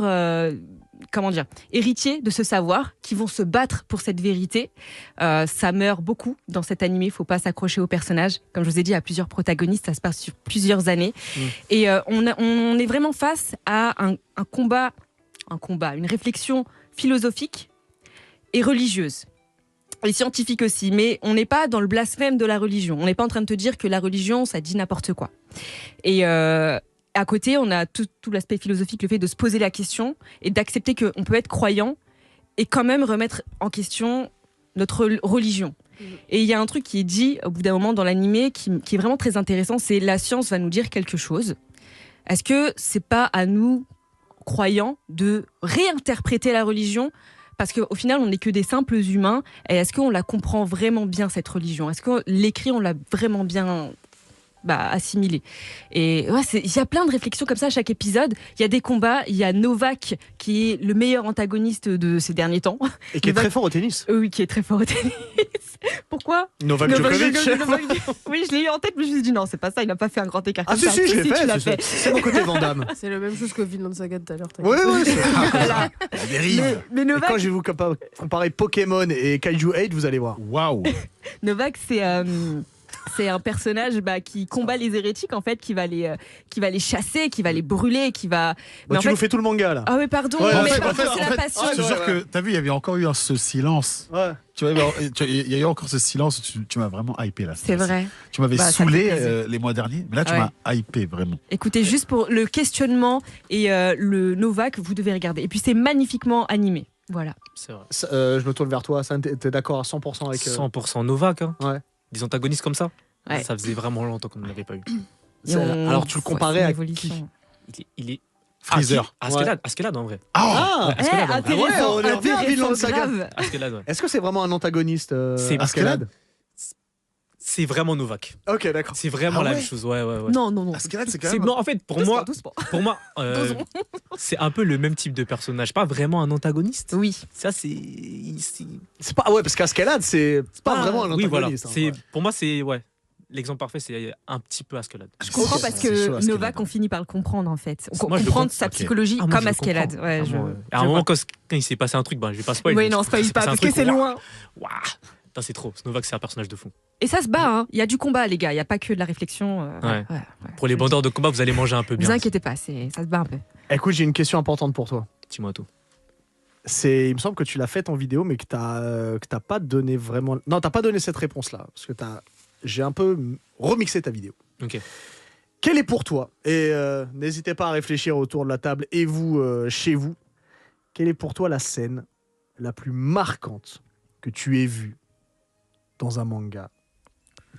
S5: héritiers de ce savoir qui vont se battre pour cette vérité. Ça meurt beaucoup dans cet animé, il ne faut pas s'accrocher aux personnages. Comme je vous ai dit, il y a plusieurs protagonistes, ça se passe sur plusieurs années. Et on est vraiment face à un combat, une réflexion philosophique et religieuse. Et scientifique aussi, mais on n'est pas dans le blasphème de la religion. On n'est pas en train de te dire que la religion, ça dit n'importe quoi. Et à côté, on a tout l'aspect philosophique, le fait de se poser la question et d'accepter qu'on peut être croyant et quand même remettre en question notre religion. Et il y a un truc qui est dit au bout d'un moment dans l'animé qui est vraiment très intéressant, c'est la science va nous dire quelque chose. Est-ce que c'est pas à nous, croyants, de réinterpréter la religion ? Parce qu'au final, on n'est que des simples humains. Et est-ce qu'on la comprend vraiment bien, cette religion ? Est-ce que l'écrit, on l'a vraiment bien assimilé ? Et ouais, il y a plein de réflexions comme ça à chaque épisode. Il y a des combats. Il y a Novak, qui est le meilleur antagoniste de ces derniers temps.
S1: Et qui est très fort au tennis.
S5: Oui, qui est très fort au tennis. Pourquoi ?
S1: Novak Djokovic.
S5: Oui, je l'ai eu en tête, mais je me suis dit non, c'est pas ça. Il n'a pas fait un grand écart.
S1: Ah
S5: comme ça.
S1: si, je l'ai
S5: tu l'as
S1: fait. C'est mon côté Van Damme.
S3: C'est la même chose que Vinland Saga tout à l'heure.
S1: Oui,
S5: Voilà.
S4: La dérive.
S5: Mais
S1: Et
S5: Novak,
S1: quand je vais vous comparer Pokémon et Kaiju 8, vous allez voir.
S4: Waouh.
S5: Novak, c'est un personnage qui combat les hérétiques, en fait, qui va les chasser, qui va les brûler, qui va.
S1: Bah,
S5: en
S1: tu
S5: fait-
S1: nous fais tout le manga là.
S5: Ah oui, pardon,
S1: Ouais,
S5: mais
S1: en fait,
S5: c'est la passion.
S4: Je te jure que t'as vu, il y avait encore eu ce silence.
S1: Ouais.
S4: Tu vois, il y a eu encore ce silence. Tu m'as vraiment hypé là.
S5: C'est vrai.
S4: Tu m'avais
S5: Bah, ça
S4: saoulé
S5: fait plaisir.
S4: les mois derniers, mais là tu
S5: Ouais.
S4: m'as hypé vraiment.
S5: Écoutez, juste pour le questionnement et le Novak, vous devez regarder. Et puis c'est magnifiquement animé. Voilà.
S2: C'est vrai.
S1: Je me tourne vers toi. Sam, t'es d'accord à 100% avec.
S2: 100% Novak. Hein.
S1: Ouais.
S2: Des antagonistes comme ça.
S5: Ouais.
S2: Ça faisait vraiment longtemps qu'on n'en avait pas eu.
S5: Et
S1: Alors tu le comparais
S5: c'est une
S1: à
S5: évolution.
S1: qui
S2: Il est
S4: Freezer.
S2: Askelad en vrai.
S1: Ah
S2: Askelad, en vrai.
S5: Intéressant,
S1: on est bien à
S5: intéressant,
S1: Vinland Saga.
S5: grave.
S2: Askelad, ouais.
S1: Est-ce que c'est vraiment un antagoniste
S2: C'est
S1: Askelad.
S2: C'est vraiment Novak.
S1: Ok, d'accord.
S2: C'est vraiment
S4: Ah
S2: la
S4: ouais
S2: même chose. Ouais.
S5: Non.
S4: Askelad, c'est quand
S2: C'est,
S4: même.
S2: non, en fait, pour moi,
S5: Doucement.
S2: c'est un peu le même type de personnage. Pas vraiment un antagoniste.
S5: Oui.
S2: Ça, c'est.
S1: C'est pas parce qu'Askelad c'est pas vraiment un
S2: Oui, voilà.
S1: antagoniste. hein,
S2: C'est,
S1: ouais.
S2: pour moi, c'est. Ouais. L'exemple parfait, c'est un petit peu Askelad.
S5: Je comprends
S1: Ok,
S5: parce
S4: c'est
S5: que
S4: chaud, Askelad.
S5: Novak, on finit par le comprendre en fait. On
S2: Moi, je le
S5: comprend
S2: comprends.
S5: sa
S4: Ok.
S5: psychologie
S2: Ah, moi, je
S5: comme
S2: le
S5: Askelad.
S2: comprends.
S5: Ouais,
S2: Vraiment, ouais. À
S5: je
S2: un moment,
S5: vois.
S2: quand il s'est passé un truc, je vais pas spoiler.
S5: Oui,
S2: mais
S5: non,
S2: il
S5: spoil
S2: s'est
S5: pas
S2: passé un
S5: parce que
S2: truc,
S5: c'est
S2: waouh,
S5: loin.
S2: waouh. Putain, c'est trop. Novak, c'est un personnage de fou.
S5: Et ça se bat, hein. Il y a du combat, les gars. Il n'y a pas que de la réflexion.
S2: Ouais. Pour les bandeurs de combat, vous allez manger un peu
S5: Ne vous
S2: bien.
S5: inquiétez pas, ça se bat un peu.
S1: Écoute, j'ai une question importante pour toi.
S2: Dis-moi tout.
S1: Il me semble que tu l'as faite en vidéo, mais que t'as pas donné vraiment. Non, t'as pas donné cette réponse-là, parce que j'ai un peu remixé ta vidéo.
S2: Ok.
S1: Quelle est pour toi, et n'hésitez pas à réfléchir autour de la table, et vous, chez vous, quelle est pour toi la scène la plus marquante que tu aies vue dans un manga,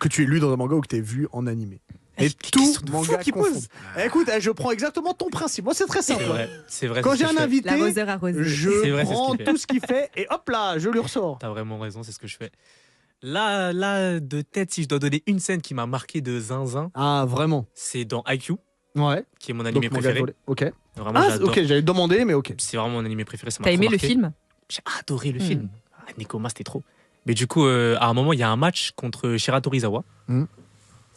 S1: que tu aies lu dans un manga ou que tu aies vu en animé? Et
S2: Quelle
S1: tout
S2: question de fou
S1: manga
S2: qu'il
S1: confondu.
S2: pose.
S1: Écoute, je prends exactement ton principe. Moi, c'est très simple.
S2: C'est vrai.
S1: Quand
S2: c'est ce
S1: j'ai
S2: que
S1: un
S2: je fais.
S1: invité,
S5: L'arroseur arrosé.
S2: C'est
S1: je
S2: vrai, c'est ce
S1: prends
S2: qu'il fait.
S1: tout ce qu'il fait et hop là, je lui ressors.
S2: T'as vraiment raison, c'est ce que je fais. Là, de tête, si je dois donner une scène qui m'a marqué de zinzin,
S1: Ah, vraiment?
S2: c'est dans IQ,
S1: Ouais.
S2: qui est mon animé
S1: Donc, manga
S2: préféré.
S1: volé. Ok.
S2: Vraiment,
S1: Ah,
S2: j'adore.
S1: ok, j'avais demandé, mais ok.
S2: C'est vraiment mon animé préféré. Ça m'a
S5: T'as
S2: trop
S5: aimé le
S2: marqué.
S5: film?
S2: J'ai adoré le film. Ah, Nekoma, c'était trop. Mais du coup, à un moment, il y a un match contre Shirato Rizawa.
S1: Mm.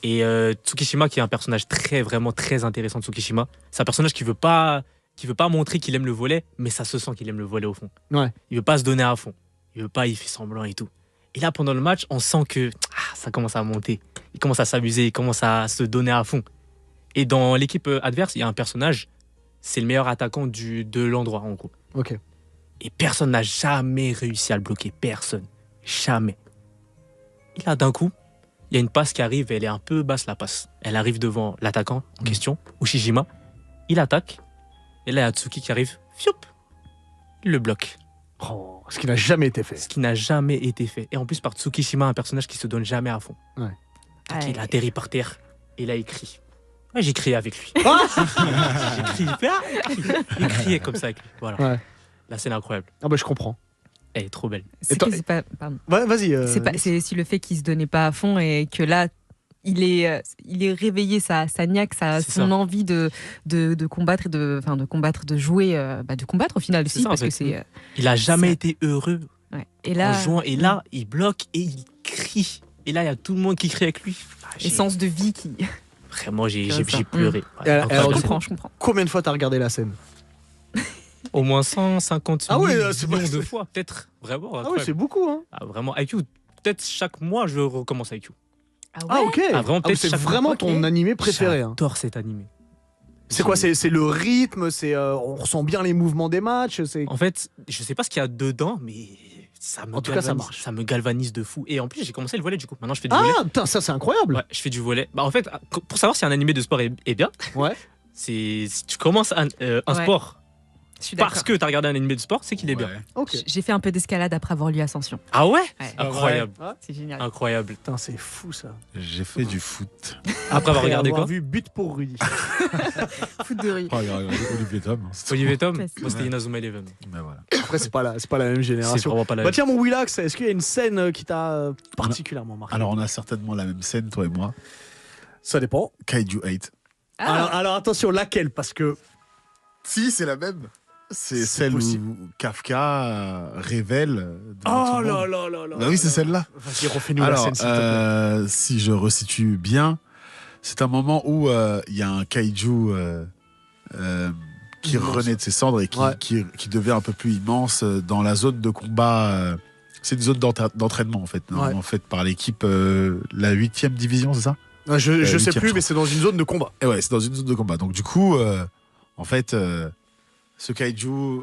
S2: Et Tsukishima, qui est un personnage vraiment très intéressant de Tsukishima. C'est un personnage qui veut pas montrer qu'il aime le volley, mais ça se sent qu'il aime le volley au fond.
S1: Ouais.
S2: Il veut pas se donner à fond. Il fait semblant et tout. Et là, pendant le match, on sent que ça commence à monter. Il commence à s'amuser, il commence à se donner à fond. Et dans l'équipe adverse, il y a un personnage, c'est le meilleur attaquant de l'endroit, en gros.
S1: Ok.
S2: Et personne n'a jamais réussi à le bloquer. Personne. Jamais. Et là, d'un coup, il y a une passe qui arrive et elle est un peu basse, la passe. Elle arrive devant l'attaquant en question, Ushijima. Il attaque. Et là, il y a Tsuki qui arrive. Fioup. Il le bloque.
S1: Oh, ce qui n'a jamais été fait.
S2: Ce qui n'a jamais été fait. Et en plus, par Tsukishima, un personnage qui se donne jamais à fond.
S1: Ouais.
S2: Donc, il atterrit par terre. Et là, il crie. Ouais, j'ai crié avec lui. J'ai crié. Il criait comme ça avec lui. Voilà.
S1: Ouais.
S2: La scène est incroyable.
S1: Ah bah je comprends.
S2: Elle est trop belle.
S5: C'est
S1: toi-
S5: que c'est pas. Pardon.
S1: Ouais, vas-y.
S5: C'est aussi le fait qu'il se donnait pas à fond et que là, il est réveillé sa niaque,
S2: C'est
S5: son
S2: ça.
S5: envie de combattre, de combattre, de jouer, de combattre au final
S2: C'est
S5: aussi,
S2: ça, en
S5: parce que
S2: fait.
S5: c'est.
S2: Il a jamais
S5: Ça-
S2: été heureux
S5: Ouais. Et
S2: en
S5: là,
S2: jouant. Et là, il bloque et il crie. Et là, il y a tout le monde qui crie avec lui. Ah, j'ai-
S5: essence de vie qui.
S2: Vraiment, j'ai
S5: C'est ça.
S2: pleuré. Ouais,
S1: Et alors,
S2: incroyable.
S1: du
S5: Je comprends.
S1: Combien de fois t'as regardé la scène?
S2: Au moins 150
S1: Ah ouais,
S2: millions
S1: c'est pas-
S2: de fois, peut-être. Vraiment,
S1: Ah ouais,
S2: incroyable.
S1: c'est beaucoup, hein.
S2: Ah, vraiment, IQ. Peut-être chaque mois, je recommence IQ.
S1: Ah ok.
S2: Ah, vraiment, peut-être
S1: c'est
S2: chaque-
S1: vraiment
S2: ok.
S1: ton animé préféré. Hein.
S2: J'adore cet animé.
S1: C'est quoi? C'est le rythme. On ressent bien les mouvements des matchs.
S2: En fait, je sais pas ce qu'il y a dedans, mais ça me
S1: En tout cas, ça
S2: galvanise.
S1: marche.
S2: Ça me galvanise de fou. Et en plus, j'ai commencé le volley du coup. Maintenant, je fais du volley.
S1: Ah putain, ça c'est incroyable.
S2: Ouais, je fais du volley. Bah, en fait, pour savoir si un animé de sport est bien,
S1: Ouais.
S2: c'est si tu commences un
S5: Ouais.
S2: sport
S5: Je suis d'accord.
S2: parce que tu as regardé un animé de sport, c'est qu'il est bien.
S4: Ouais.
S1: Ok.
S5: J'ai fait un peu d'escalade après avoir lu Ascension.
S2: Ah ouais,
S5: Ouais.
S2: Incroyable.
S1: Ouais.
S5: C'est génial.
S2: Incroyable.
S1: Putain, c'est fou ça.
S4: J'ai fait du foot.
S2: Après avoir regardé quoi
S1: vu But pour Rudy.
S5: Foot de rue.
S4: Oh, regarde, Olivier Tom. hein, c'est
S2: Olivier Tom
S5: Facile.
S2: Moi, c'était Inazuma Eleven.
S4: tout. Mais voilà.
S1: Après, c'est pas la même
S2: C'est
S1: génération.
S2: vraiment pas la
S1: Bah tiens, mon Willax, est-ce qu'il y a une scène qui t'a particulièrement marqué?
S4: Alors, on a certainement la même scène, toi et moi.
S1: Ça dépend.
S4: Kaiju 8.
S1: Alors attention, laquelle? Parce que
S4: Si, c'est la même. C'est
S1: C'est
S4: celle
S1: possible.
S4: où Kafka révèle. devant
S1: oh
S4: tout le monde.
S1: là là là là.
S4: Bah oui, c'est celle-là.
S1: Vas-y, refais-nous la
S4: Alors,
S1: scène, s'il te plaît.
S4: si je resitue bien, c'est un moment où il y a un kaiju qui
S1: Immense.
S4: renaît de ses cendres et
S1: Ouais.
S4: qui devient un peu plus immense dans la zone de combat. C'est une zone d'entraînement en fait, normalement faite par l'équipe, la 8e division, c'est ça?
S1: Je sais
S4: huitième,
S1: plus,
S4: je
S1: mais c'est dans une zone de combat.
S4: Et ouais, c'est dans une zone de combat. Donc du coup, en fait, ce kaiju,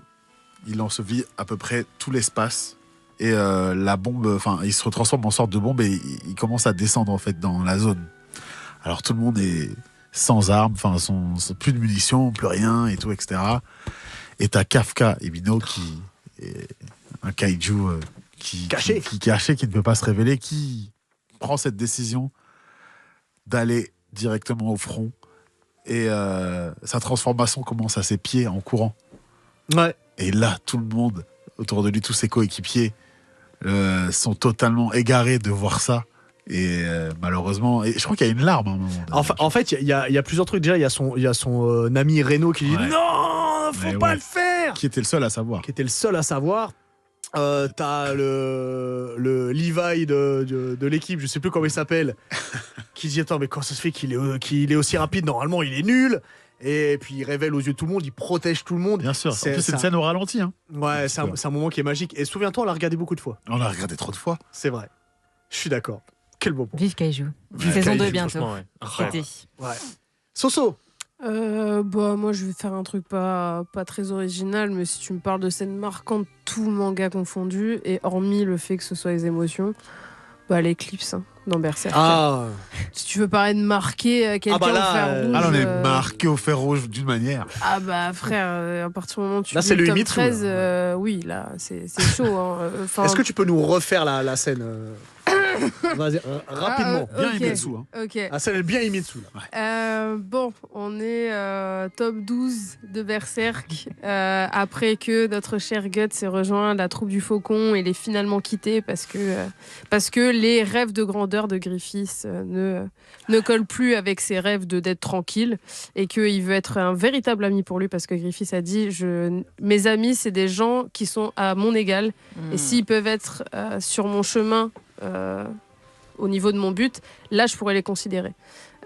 S4: il ensevelit à peu près tout l'espace. Et la bombe, enfin, il se transforme en sorte de bombe et il commence à descendre en fait dans la zone. Alors tout le monde est sans armes, enfin, plus de munitions, plus rien et tout, etc. Et t'as Kafka Ebino qui est un kaiju
S1: Caché.
S4: qui ne peut pas se révéler, qui prend cette décision d'aller directement au front. Et sa transformation commence à ses pieds en courant.
S1: Ouais.
S4: Et là, tout le monde autour de lui, tous ses coéquipiers, sont totalement égarés de voir ça. Et malheureusement, et je crois qu'il y a une larme à un moment.
S1: En fait, il y a plusieurs trucs. Déjà, il y a son ami Reno qui dit
S4: Ouais.
S1: non, faut
S4: Mais
S1: pas
S4: ouais.
S1: le faire.
S4: Qui était le seul à savoir.
S1: Qui était le seul à savoir. T'as le Levi de l'équipe, je sais plus comment il s'appelle, qui dit attends mais comment ça se fait qu'il est aussi rapide, normalement il est nul. Et puis il révèle aux yeux de tout le monde, il protège tout le monde.
S4: Bien sûr. En
S1: C'est
S4: plus, c'est une
S1: ça.
S4: scène au ralenti. Hein.
S1: Ouais, c'est un moment qui est magique. Et souviens-toi, on l'a regardé beaucoup de fois.
S4: On l'a regardé trop de fois.
S1: C'est vrai. Je suis d'accord. Quel beau point.
S5: Vive Kaiju.
S1: Vive
S5: Saison
S1: Kaiju,
S5: 2 bientôt.
S2: Franchement, ouais. Incroyable.
S5: Été.
S1: Ouais. Soso.
S3: Bah moi je vais faire un truc pas très original, mais si tu me parles de scènes marquantes, tout manga confondu, et hormis le fait que ce soit les émotions, bah l'éclipse dans Berserk.
S1: Ah.
S3: Si tu veux parler de marquer quelqu'un
S1: bah là,
S3: au fer rouge,
S4: Ah, on est marqué au fer rouge d'une manière.
S3: ah bah frère, à partir du moment où tu
S1: Là,
S3: lis
S1: c'est le
S3: tome
S1: Himitsu,
S3: 13,
S1: là.
S3: oui là c'est chaud. Hein. Enfin,
S1: Est-ce que tu peux nous refaire la scène Vas-y, rapidement.
S3: Ah,
S4: Bien
S3: ok.
S4: Himetsu. Hein.
S3: Ok.
S1: La scène est bien Himitsu là.
S3: Bon, on est top 12 de Berserk. Après que notre cher Guts ait rejoint la troupe du Faucon et l'ait finalement quitté parce que les rêves de grandeur de Griffiths ne collent plus avec ses rêves d'être tranquille et qu'il veut être un véritable ami pour lui parce que Griffiths a dit mes amis, c'est des gens qui sont à mon égal et s'ils peuvent être sur mon chemin au niveau de mon but, là je pourrais les considérer.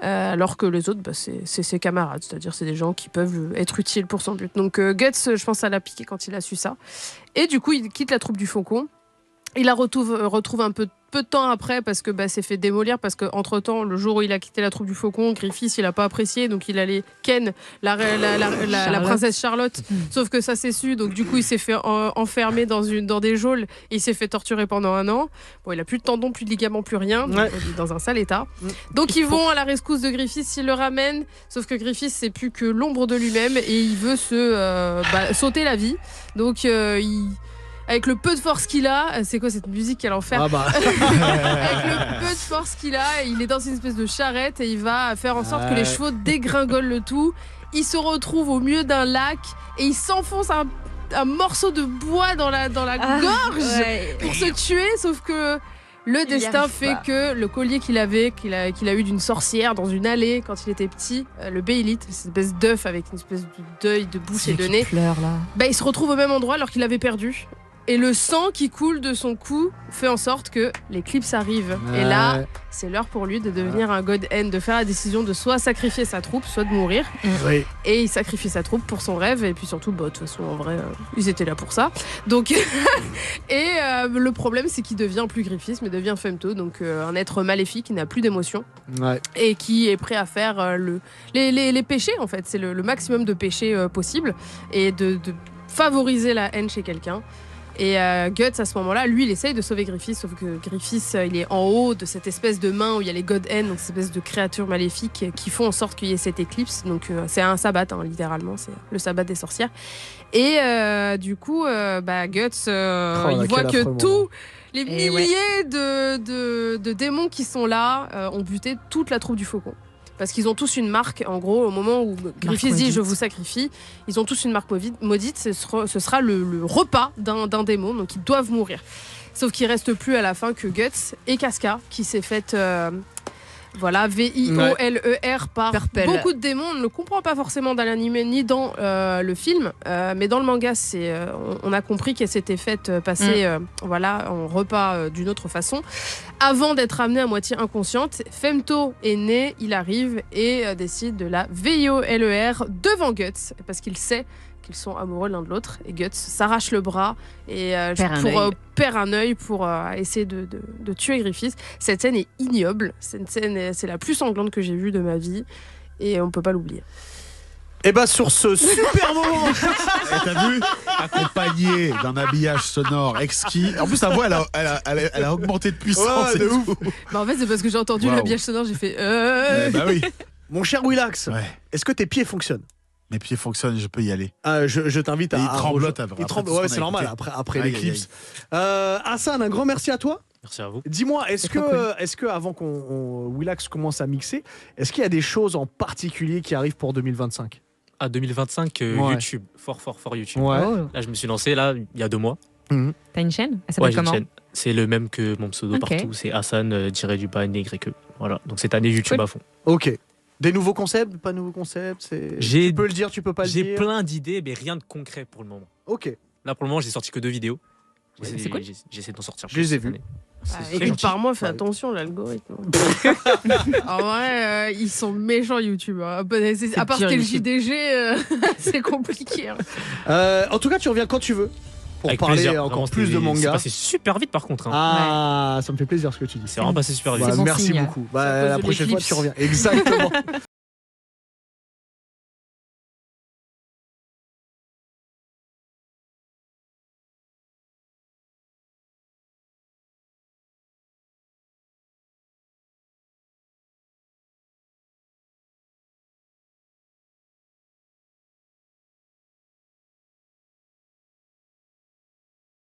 S3: Alors que les autres, bah, c'est ses camarades, c'est-à-dire c'est des gens qui peuvent être utiles pour son but. Donc Guts, je pense, ça l'a piqué quand il a su ça. Et du coup, il quitte la troupe du Faucon. Il la retrouve un peu de temps après parce que s'est fait démolir parce qu'entre temps, le jour où il a quitté la troupe du Faucon, Griffiths il a pas apprécié, donc il allait ken la princesse Charlotte. Sauf que ça s'est su, donc du coup il s'est fait enfermer dans des geôles et il s'est fait torturer pendant 1 an. Bon, il a plus de tendons, plus de ligaments, plus rien, donc
S1: Ouais.
S3: il est dans un sale état. Donc ils vont à la rescousse de Griffiths, ils le ramènent, sauf que Griffiths c'est plus que l'ombre de lui-même et il veut sauter la vie. Donc avec le peu de force qu'il a, c'est quoi cette musique, quel enfer.
S1: Ah bah.
S3: Avec le peu de force qu'il a, il est dans une espèce de charrette et il va faire en sorte que les chevaux dégringolent le tout. Il se retrouve au milieu d'un lac et il s'enfonce un morceau de bois dans la gorge pour se tuer, sauf que le destin fait que le collier qu'il a eu d'une sorcière dans une allée quand il était petit, le Béilite, cette espèce d'œuf avec une espèce d'œil, de bouche et de nez, il se retrouve au même endroit alors qu'il l'avait perdu. Et le sang qui coule de son cou fait en sorte que l'éclipse arrive. Et là, c'est l'heure pour lui de devenir un God End, de faire la décision de soit sacrifier sa troupe, soit de mourir.
S1: Oui.
S3: Et il sacrifie sa troupe pour son rêve. Et puis surtout, de toute façon, en vrai, ils étaient là pour ça. Donc, le problème, c'est qu'il devient plus Griffiths, mais devient Femto, donc un être maléfique qui n'a plus d'émotion.
S1: Ouais.
S3: Et qui est prêt à faire les péchés, en fait. C'est le maximum de péchés possible. Et de favoriser la haine chez quelqu'un. Et Guts, à ce moment-là, lui, il essaye de sauver Griffiths, sauf que Griffiths, il est en haut de cette espèce de main où il y a les God End, donc cette espèce de créatures maléfiques qui font en sorte qu'il y ait cette éclipse. Donc c'est un sabbat, littéralement, c'est le sabbat des sorcières. Et du coup, Guts, il voit que tous les milliers de démons qui sont là ont buté toute la troupe du Faucon. Parce qu'ils ont tous une marque, en gros, au moment où Griffiths dit « je vous sacrifie », ils ont tous une marque maudite, ce sera le repas d'un démon, donc ils doivent mourir. Sauf qu'il ne reste plus à la fin que Guts et Casca, qui s'est faite V-I-O-L-E-R par beaucoup de démons. On ne le comprend pas forcément dans l'anime ni dans le film, mais dans le manga, on a compris qu'elle s'était faite passer en repas d'une autre façon. Avant d'être amenée à moitié inconsciente, Femto est né, il arrive et décide de la V-I-O-L-E-R devant Guts, parce qu'il sait qu'ils sont amoureux l'un de l'autre. Et Guts s'arrache le bras et perd un œil pour essayer de tuer Griffiths. Cette scène est ignoble. Cette scène, c'est la plus sanglante que j'ai vue de ma vie et on peut pas l'oublier.
S1: Et bah sur ce super moment.
S4: T'as vu, accompagné d'un habillage sonore exquis. En plus, sa voix, elle a augmenté de puissance.
S1: Ouais, de ouf.
S3: En fait, c'est parce que j'ai entendu l'habillage sonore, j'ai fait.
S4: Bah oui.
S1: Mon cher Willax, est-ce que tes pieds fonctionnent?
S4: Mes pieds fonctionnent, je peux y aller.
S1: Je t'invite à.
S4: Il tremblote
S1: Il tremble, ouais, c'est normal après l'éclipse. Hassan, un grand merci à toi.
S2: Merci à vous.
S1: Dis-moi, est-ce que avant qu'on Willax commence à mixer, est-ce qu'il y a des choses en particulier qui arrivent pour 2025?
S2: À 2025, YouTube, fort YouTube.
S1: Ouais.
S2: Là, je me suis lancé il y a 2 mois.
S5: T'as une chaîne? Elle s'appelle
S2: j'ai
S5: comment?
S2: une chaîne. C'est le même que mon pseudo partout. C'est Hassan _NYE. Voilà. Donc cette année, YouTube à fond.
S1: Ok. Des nouveaux concepts, pas nouveaux concepts, tu peux le dire, tu peux pas le dire.
S2: J'ai plein d'idées, mais rien de concret pour le moment.
S1: Ok.
S2: Là, pour le moment, j'ai sorti que 2 vidéos.
S5: C'est cool.
S2: J'essaie d'en sortir.
S1: Je les ai vues.
S3: Écoute, par mois, fais attention, l'algorithme. En vrai, ils sont méchants, YouTube. À part que t'es le JDG, c'est compliqué.
S1: En tout cas, tu reviens quand tu veux. Pour
S2: avec
S1: parler
S2: plaisir.
S1: encore
S2: Vraiment,
S1: plus de manga.
S2: C'est passé super vite par contre.
S1: Ah, ça me fait plaisir ce que tu dis.
S2: C'est vraiment passé super vite.
S1: Merci beaucoup. La prochaine fois, tu reviens. Exactement.